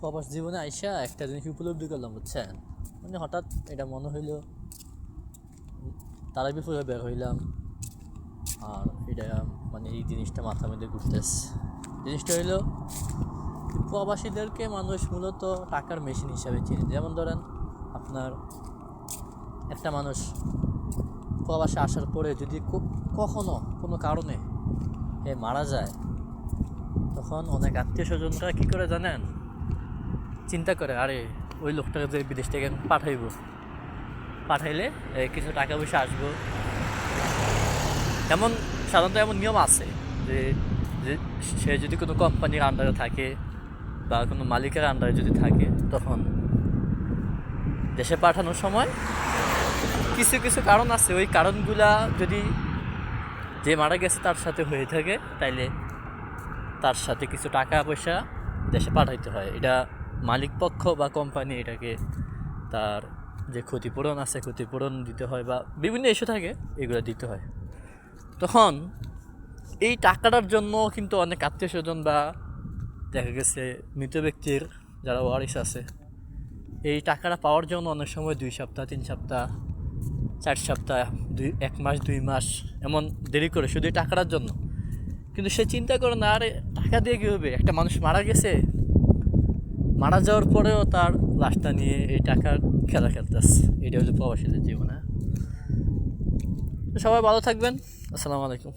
প্রবাস জীবনে আইসা একটা জিনিস উপলব্ধি করলাম, বুঝছেন? মানে হঠাৎ এটা মনে হইলো, তারাই বিপুলে বের হইলাম, আর এটা মানে এই জিনিসটা মাথার মধ্যে ঘুরতেছে। জিনিসটা হইলো, প্রবাসীদেরকে মানুষ মূলত টাকার মেশিন হিসাবে চিনে। যেমন ধরেন, আপনার একটা মানুষ প্রবাসে আসার পরে যদি কখনো কোনো কারণে মারা যায়, তখন অনেক আত্মীয় স্বজনরা কী করে জানেন, চিন্তা করে, আরে ওই লোকটাকে যে বিদেশ থেকে পাঠাইলে কিছু টাকা পয়সা আসবো। এমন সাধারণত এমন নিয়ম আছে যে যে সে যদি কোনো কোম্পানির আন্ডারে থাকে বা কোনো মালিকের আন্ডারে যদি থাকে, তখন দেশে পাঠানোর সময় কিছু কিছু কারণ আছে। ওই কারণগুলা যদি যে মারা গেছে তার সাথে হয়ে থাকে, তাইলে তার সাথে কিছু টাকা পয়সা দেশে পাঠাইতে হয়। এটা মালিক পক্ষ বা কোম্পানি এটাকে তার যে ক্ষতিপূরণ আছে ক্ষতিপূরণ দিতে হয়, বা বিভিন্ন ইস্যু থাকে, এগুলো দিতে হয়। তখন এই টাকাটার জন্য কিন্তু অনেক আত্মীয় স্বজন বা দেখা গেছে মৃত ব্যক্তির যারা ওয়ারিস আছে, এই টাকাটা পাওয়ার জন্য অনেক সময় 2 সপ্তাহ 3 সপ্তাহ 4 সপ্তাহ 1 মাস 2 মাস এমন দেরি করে শুধু এই টাকাটার জন্য। কিন্তু সে চিন্তা করে না, আরে টাকা দিয়ে কী হবে, একটা মানুষ মারা গেছে, মারা যাওয়ার পরেও তার লাশটা নিয়ে এই টাকার খেলা খেলতেছে। এটা হচ্ছে প্রবাসীদের জীবন। সবাই ভালো থাকবেন। আসসালামু আলাইকুম।